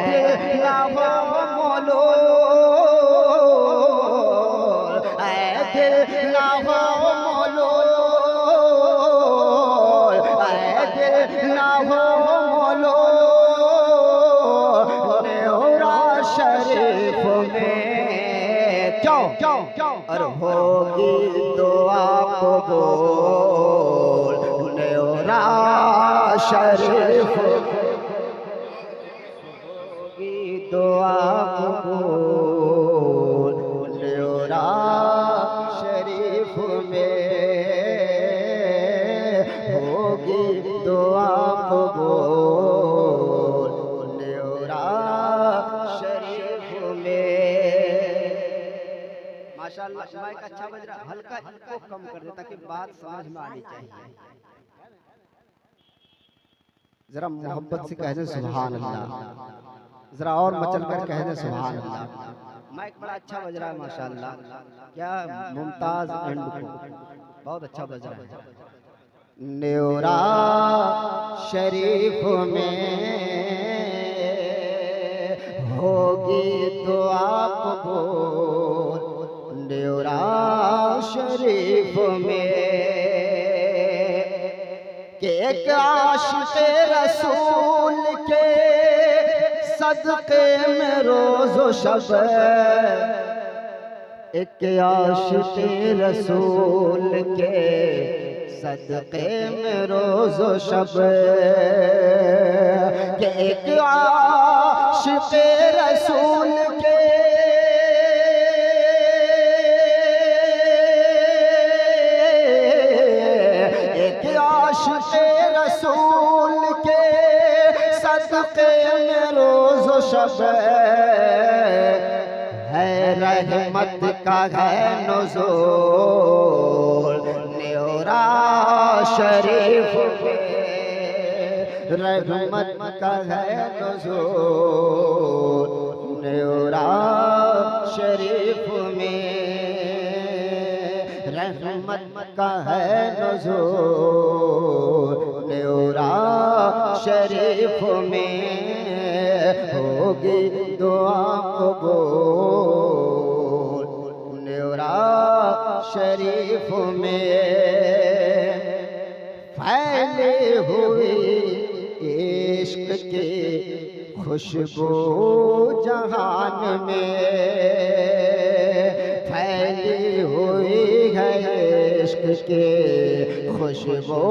दिल ना हो मोलो, ऐ दिल ना हो मोलो, ऐ दिल ना हो मोलो, नेहरा शरीफ में क्यों और होगी दुआ कबूल, नेहरा शरीफ होगी दुआ कबूल, नेहरा शरीफ में होगी दुआ कबूल, नेहरा शरीफ में। माशाअल्लाह माइक अच्छा बज रहा, हल्का इनको कम कर दे ताकि बात समझ में आनी चाहिए। जरा मोहब्बत से कह दे सुभान अल्लाह, जरा और मचल कर कह दे सुभान अल्लाह। माइक बड़ा अच्छा बज रहा है माशाअल्लाह, क्या मुमताज एंड को बहुत अच्छा बज रहा है। नेहरा शरीफ में होगी दुआ कबूल, नेहरा शरीफ में के एक आशिक़े रसूल के सदक़े में रोज़ो शब, एक आशिक़े रसूल के सदक़े में रोज़ो शब, के एक आशिक़े रसूल के रसूल के सदक़े में रोज़ो शब है, रहमत का है नुज़ूल, नेहरा शरीफ में रहमत का है नुज़ूल, नेहरा शरीफ में रहमत का है नुज़ूल, नेहरा शरीफ में होगी दुआ कबूल, नेहरा शरीफ में फैले हुई इश्क की खुशबू जहान में, फैली हुई है इश्क के खुशबू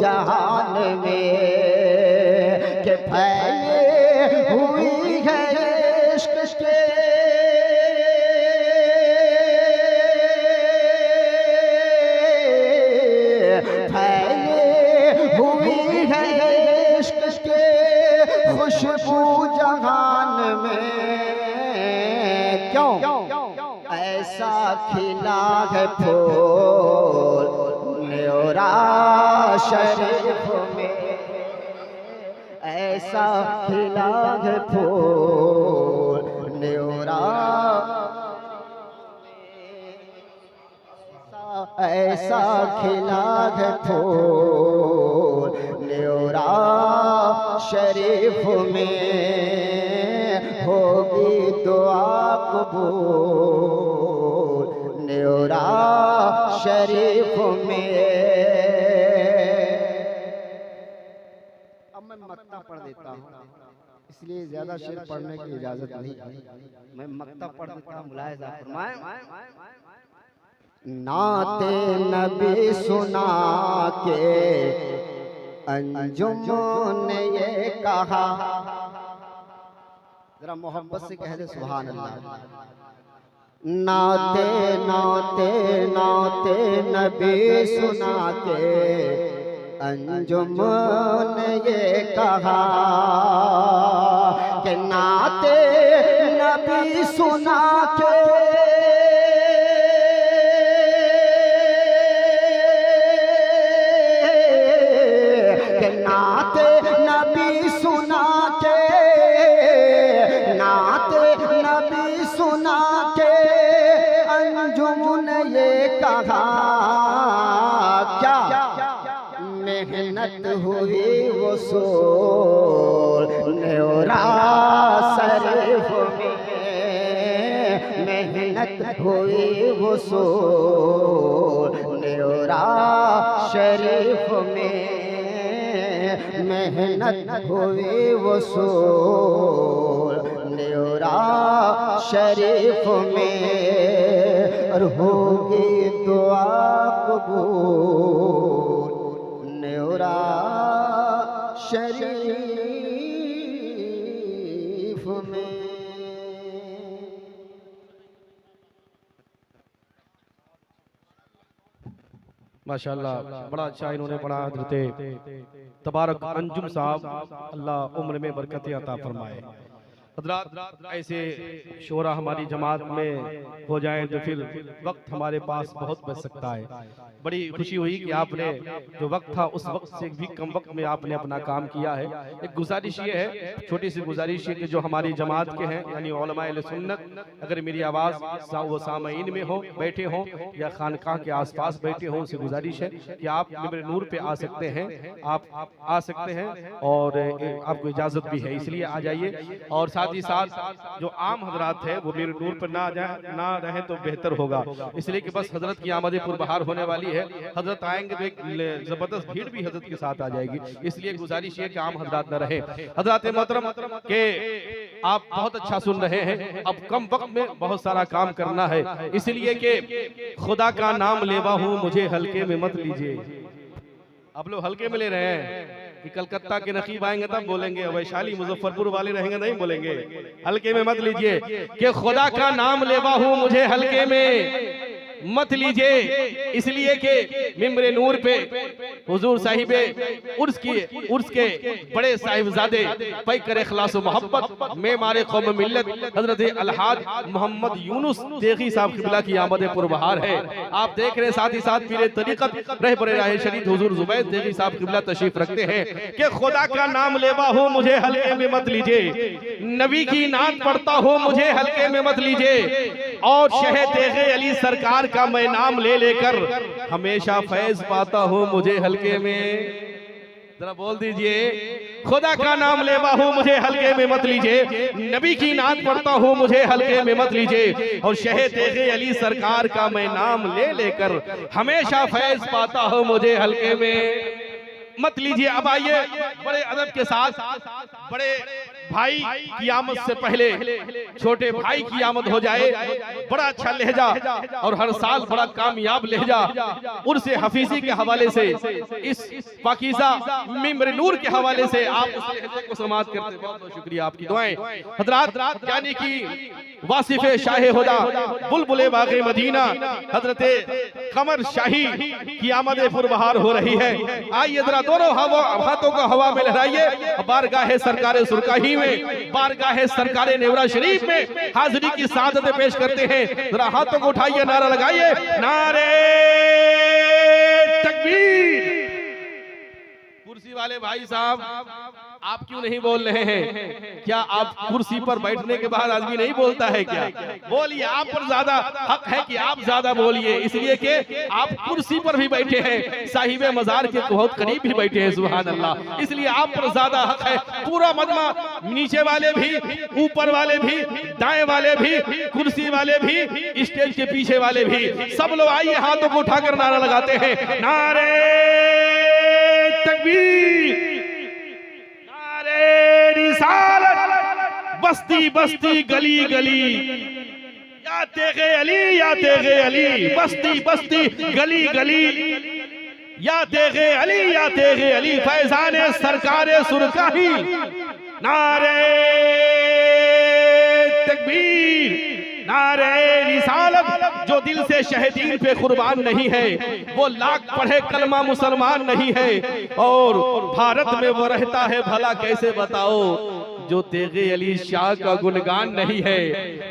जहान में, के फैले हुई है इश्क के फैले हुई है इश्क के खुशबू जहान में, क्यों ऐसा खिला है फूल, नेहरा शरीफ में ऐसा खिला है फूल, नेहरा ऐसा खिला है फूल, नेहरा शरीफ में होगी दुआ कबूल, नेहरा शरीफ में। अब मैं मक्ता पढ़ देता हूँ, इसलिए ज्यादा शेर पढ़ने की इजाजत नहीं, मैं मक्ता पढ़ देता हूँ, मुलाहिज़ा फरमाएं। नाते नबी सुना के अंजुम ने ये कहा, जरा मोहब्बत से कह दे सुभान अल्लाह। नाते नाते नाते नबी सुना के अंजुम ने ये कहा कि नाते नबी सुना के नाते नबी सुना के, नाते नबी सुना के अंजुम ने ये कहा, क्या मेहनत हुई वसूल, वसूल न्योरा शरीफ में मेहनत हुई वसूल न्योरा शरीफ में और होगी दुआ कबूल न्योरा शरीफ में। माशाअल्लाह बड़ा अच्छा इन्होंने पढ़ा। हज़रत तबारक अंजुम साहब, अल्लाह उम्र में बरकत अता फरमाए। हज़रात ऐसे शोरा हमारी जमात में हो जाए तो फिर वक्त हमारे पास बहुत बच सकता है। बड़ी खुशी हुई कि आपने जो वक्त था उस वक्त से भी कम वक्त में आपने अपना काम किया है। एक गुजारिश ये है, छोटी सी गुजारिश है कि जो हमारी जमात के हैं यानी उलमा अहले सुन्नत, अगर मेरी आवाज़ वो सामईन में हो बैठे हों या खानकाह के आसपास बैठे हों, उनसे गुजारिश है कि आप मेरे नूर पे आ सकते हैं, आप आ सकते हैं और आपको इजाज़त भी है, इसलिए आ जाइए। और साथ ही साथ जो आम हजरात है वो मेरे नूर पर ना रहे तो बेहतर होगा, इसलिए कि बस हजरत की आमद पुरबहार होने वाली है। हजरत आएंगे तो एक जबरदस्त भीड़ भी हजरत के साथ आ जाएगी, इसलिए गुजारिश है कि आम हजरात न रहे। हजरत मोहतरम के आप बहुत अच्छा सुन रहे हैं, अब कम वक्त में बहुत सारा काम करना है, इसलिए कि खुदा का नाम लेवा हूं मुझे हल्के में मत लीजिए। आप लोग हल्के में ले रहे हैं कि कलकत्ता के नकीब आएंगे तब बोलेंगे, वैशाली मुजफ्फरपुर वाले रहेंगे नहीं बोलेंगे। हल्के में मत लीजिए कि खुदा का नाम लेवा हूं मुझे हल्के में मत लीजिए, इसलिए कि मिंबरे नूर पे हुजूर साहिबे उर्स के बड़े साहिबजादे पैकर इखलास व मोहब्बत में मारे कौम मिल्लत हजरत अलहाज मोहम्मद यूनुस देगी साहब किबला की आमद पुरबहार है। आप देख रहे हैं, साथ ही साथ पीरे तरीकत रहबरे राह शरीफ हुजूर जुबैर देगी साहब किबला तशरीफ रखते हैं कि खुदा का नाम लेवा हो मुझे हल्के में मत लीजिए, नबी की नात पढ़ता हो मुझे हल्के में मत लीजिए, और शहे तेगे अली सरकार का मैं नाम ले लेकर हमेशा फैज पाता हूँ मुझे हल्के में। जरा बोल दीजिए, खुदा का नाम लेवा हूँ मुझे हल्के में मत लीजिए, नबी की नात पढ़ता हूँ मुझे हल्के में मत लीजिए, और शहे तेगे अली सरकार का मैं नाम ले लेकर हमेशा फैज पाता हूँ मुझे हल्के में मत लीजिए। अब आइए बड़े अदब के साथ बड़े भाई की आमद से पहले छोटे भाई की आमद हो जाए। बड़ा अच्छा लहजा और हर साल बड़ा कामयाब लहजा उर्स हफीजी के हवाले से, इस पाकीज़ा मिंबर नूर के हवाले से आप उस लहजे को समाअत करते हैं। बहुत बहुत शुक्रिया, आपकी दुआएं हजरात। यानी कि वासिफे शाहे हुदा बुलबुले बागे मदीना हजरत कमर शाही की आमद पुरबहार हो रही है। आइए जरा दोनों हाथों को हवा में लहराइए, बारगाहे सरकारे सुरकाही में, बारगाहे सरकारे नेवरा शरीफ में हाजिरी की सादतें पेश करते हैं। जरा हाथों को उठाइए, नारा लगाइए, नारे तकबीर। कुर्सी वाले भाई साहब आप क्यों नहीं बोल रहे हैं? क्या आप कुर्सी पर बैठने के बाद आदमी नहीं बोलता है क्या? बोलिए, आप पर ज्यादा हक है कि आप ज्यादा बोलिए, इसलिए कि आप कुर्सी पर भी बैठे हैं, साहिबे मजार के बहुत करीब भी बैठे हैं, सुभान अल्लाह, इसलिए आप पर ज्यादा हक है। पूरा मजमा, नीचे वाले भी, ऊपर वाले भी, दाएं वाले भी, कुर्सी वाले भी, स्टेज के पीछे वाले भी, सब लोग आइए हाथों को उठाकर नारा लगाते हैं, नारे तकबीर, नारे रिसालत, बस्ती बस्ती गली गली, या तेगे अली, या तेगे अली, बस्ती बस्ती गली गली, या तेगे अली, या तेगे अली, फैजाने सरकारे सुरकाही, नारे तकबीर, नारे रिसालत। जो दिल से शहीदीन पे कुर्बान नहीं है वो लाख पढ़े कलमा मुसलमान नहीं है, और भारत में वो रहता है भला कैसे बताओ जो तेगे अली शाह का गुणगान नहीं है।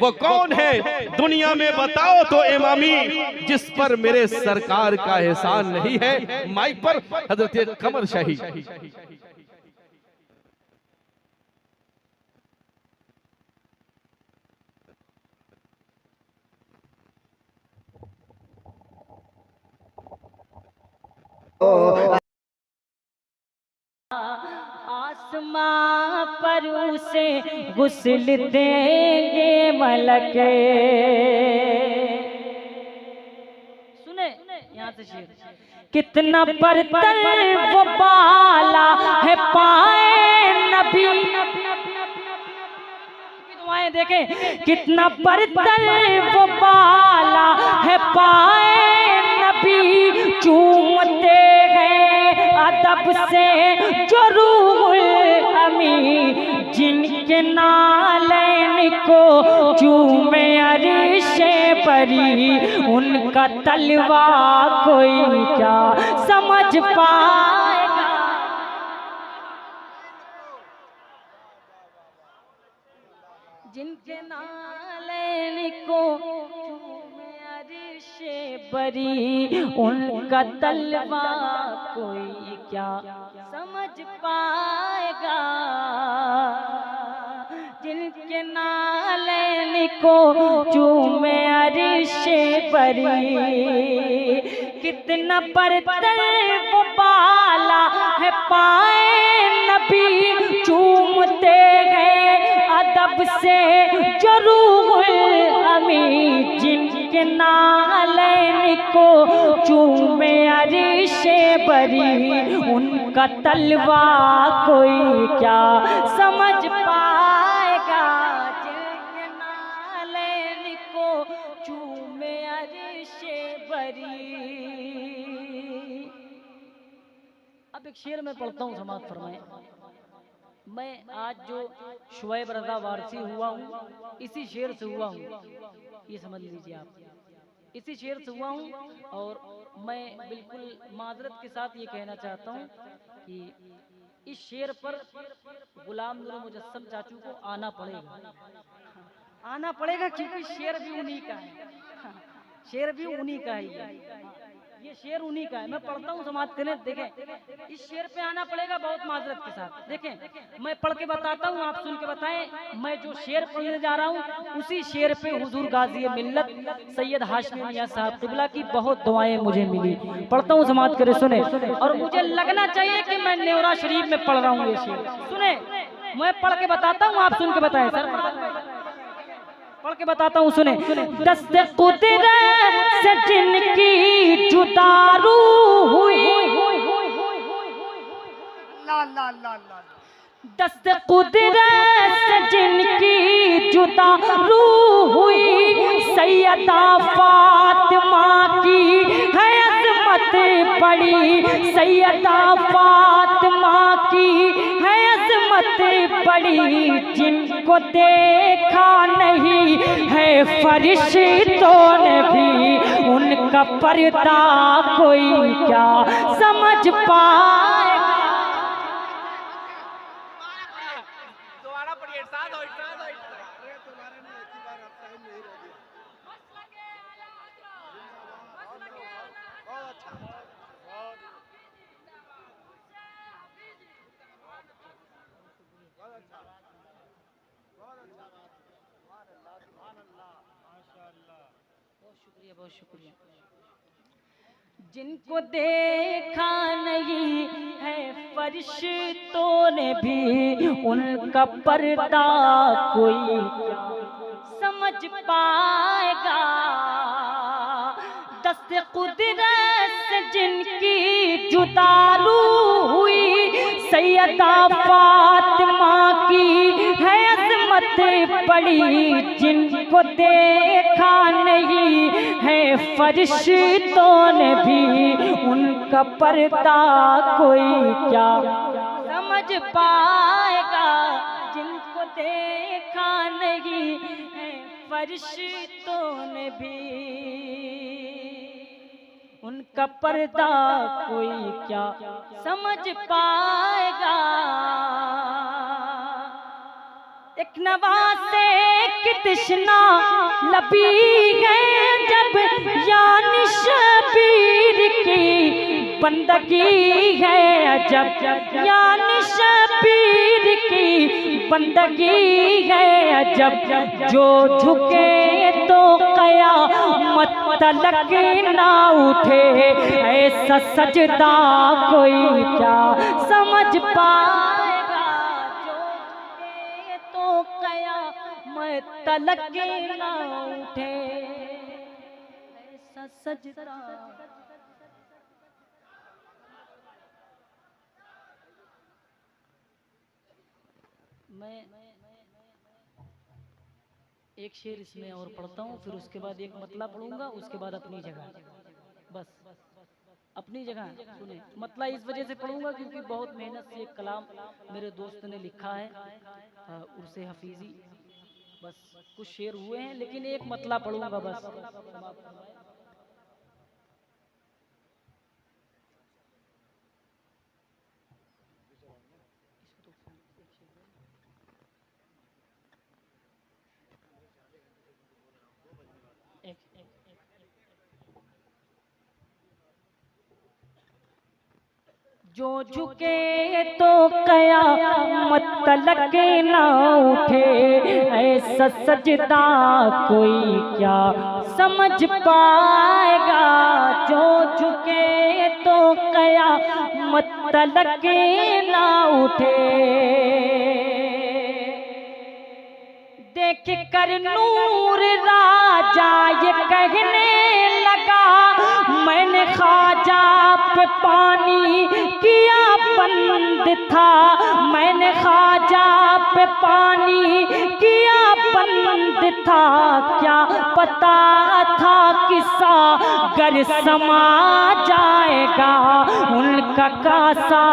वो कौन है दुनिया में बताओ तो इमामी, जिस पर मेरे सरकार का एहसान नहीं है। माइक पर हजरत कमर शाही। आसमां पर उसे गुस्ल देंगे मलक, यहाँ से शेर। कितना बरतर वो बाला है पाए नबी, दुआएं देखें, कितना बरतर वो बाला है पाए नबी, चूमते हैं अदब से जो रूहुल अमी, जिनके नालैन को चूमे अरिशे परी, उनका तलवा कोई क्या समझ पाएगा। जिनके नालैन को चूमे अरिशे परी, उनका तलवा कोई क्या समझ पाएगा। जिनके नालैन को चूमे अरिशे परी, कितना बरतर वो बाला है पाए नबी, चूमते हैं अदब से जो रूहुल अमी, जिनके नालैन को चूमे अरिशे बरी, उनका तलवा कोई क्या समझ पाएगा। जिनके नालैन को चूमे अरिशे बरी। अब एक शेर में पढ़ता हूँ, समाज फरमाए। मैं आज जो शुएब रज़ा वारसी हुआ हूँ, इसी शेर से हुआ हूँ, ये समझ लीजिए आप, इसी शेर से हुआ हूँ। और मैं बिल्कुल माजरत के साथ ये कहना चाहता हूँ कि इस शेर पर गुलाम नूर मुजस्सम चाचू को आना पड़ेगा, आना पड़ेगा, क्योंकि शेर भी उन्हीं का है, शेर भी उन्हीं का है, ये शेर उन्हीं का है। मैं पढ़ता हूँ, समाज के लिए देखें, इस शेर पे आना पड़ेगा बहुत माजरत के साथ। देखें, मैं पढ़ के बताता हूँ, आप सुन के बताएं। मैं जो शेर पढ़ने जा रहा हूँ, उसी शेर पे हुजूर गाजी मिल्लत सैयद हाशमी मियां साहब क़िबला की बहुत दुआएं मुझे मिली। पढ़ता हूँ, समाज के लिए सुने, और मुझे लगना चाहिए कि मैं न्योरा शरीफ में पढ़ रहा हूँ ये शेर। सुने, मैं पढ़ के बताता हूँ, आप सुन के बताएं। सर पढ़ के बताता हूँ, सुने। दस्ते कुदरत से जिनकी जुदारू हुई, दस्ते कुदरत से जिनकी जुदारू हुई, सैयदा फातिमा की है अज़मत बड़ी, सैयदा फातिमा की है अज़मत बड़ी, जिनको देखा नहीं है फरिश्तों ने भी, उनका पर्दा कोई क्या समझ पाएगा। दोबारा पढ़िए, इरशाद हो, इरशाद हो। बहुत शुक्रिया। जिनको देखा नहीं है फरिश्तों ने भी, उनका पर्दा कोई समझ पाएगा। दस्ते कुदरत से जिनकी जुदारू हुई, सैयदा फातिमा की है अज़मत बड़ी, जिनको देखा नहीं है फरिश्तों ने भी, उनका पर्दा कोई क्या समझ पाएगा। जिनको देखा नहीं है फरिश्तों ने भी, उनका पर्दा कोई क्या समझ पाएगा। एक नवासे की तृष्णा लबी है जब, यानी शबीर की बंदगी है अजब, यानी शबीर की बंदगी है अजब, जो झुके तो क़यामत तलक ना उठे, ऐसा सजदा कोई क्या समझ पाएगा। जो तो क़यामत तलक ना उठे, ऐसा सजदा मैं एक शेर इसमें और पढ़ता हूँ, फिर उसके बाद एक मतला पढ़ूंगा, उसके बाद अपनी जगह, बस अपनी जगह सुने। मतला इस वजह से पढ़ूंगा क्योंकि बहुत मेहनत से एक कलाम मेरे दोस्त ने लिखा है, उर्से हफीजी। बस कुछ शेर हुए हैं लेकिन एक मतला पढ़ूंगा बस। जो झुके तो कयामत तलक ना उठे, ऐसा सजदा कोई क्या समझ पाएगा। जो झुके तो कयामत तलक ना उठे, देख कर नूर राजा ये कहने लगा, मैंने ख्वाजा पे पानी किया बंद था, मैंने ख्वाजा पे पानी किया बंद था। क्या पता था किस्सा गर समा जाएगा, उनका कासा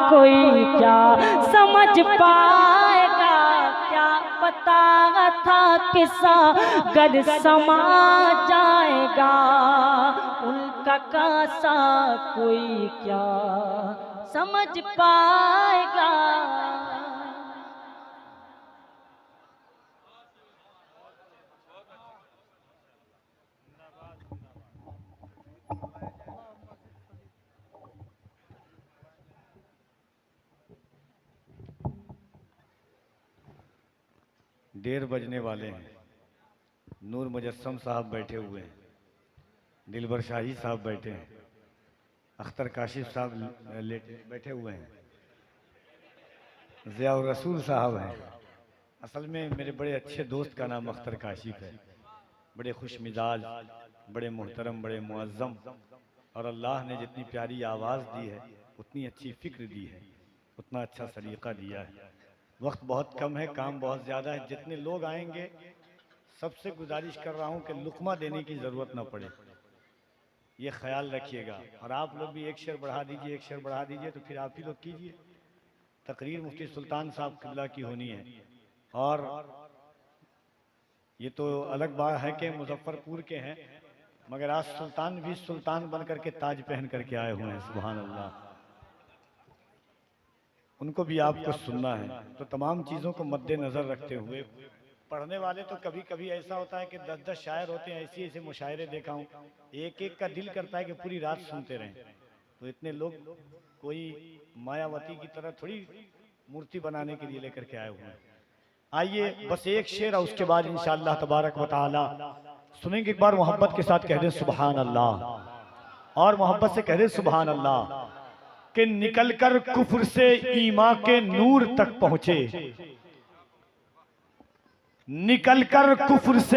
कोई क्या समझ पाएगा। क्या पता था किस्सा गर समा जाएगा, उनका कासा कोई क्या समझ पाएगा। डेढ़ बजने वाले हैं। नूर मुजस्सम साहब बैठे हुए हैं, दिलबर शाही साहब बैठे हैं, अख्तर काशिफ साहब बैठे हुए हैं, ज़ियाउर रसूल साहब हैं। असल में मेरे बड़े अच्छे दोस्त का नाम अख्तर काशिफ है, बड़े खुश मिजाज, बड़े मोहतरम, बड़े मुअज़्ज़म, और अल्लाह ने जितनी प्यारी आवाज़ दी है, उतनी अच्छी फ़िक्र दी है, उतना अच्छा सलीक़ा दिया है। वक्त बहुत कम है, काम बहुत ज़्यादा है। जितने लोग आएंगे सबसे गुजारिश कर रहा हूँ कि लुक़मा देने की ज़रूरत ना पड़े, ये ख्याल रखिएगा। और आप लोग भी एक शेर बढ़ा दीजिए, एक शेर बढ़ा दीजिए, तो फिर आप ही लोग कीजिए। तकरीर मुफ्ती सुल्तान साहब क़िबला की होनी है। और ये तो अलग बात है कि मुजफ्फरपुर के हैं, मगर आज सुल्तान भी सुल्तान बन करके ताज पहन करके आए हुए हैं। सुभान अल्लाह। उनको भी आपको सुनना है, तो तमाम चीज़ों को मद्देनज़र रखते हुए पढ़ने वाले तो कभी कभी ऐसा होता है कि 10-10 शायर होते हैं। ऐसे ऐसे मुशायरे देखा हूँ, एक एक का दिल करता है कि पूरी रात सुनते रहें। तो इतने लोग कोई मायावती की तरह थोड़ी मूर्ति बनाने के लिए लेकर के आए हुए हैं। आइए बस एक शेर और उसके बाद इंशाअल्लाह तबारक व तआला सुनेंगे। एक बार मोहब्बत के साथ कह दें सुभान अल्लाह, और मोहब्बत से कह दें सुभान अल्लाह। कि निकलकर कुफ्र से ईमान के नूर तक पहुंचे, निकलकर कुफ्र से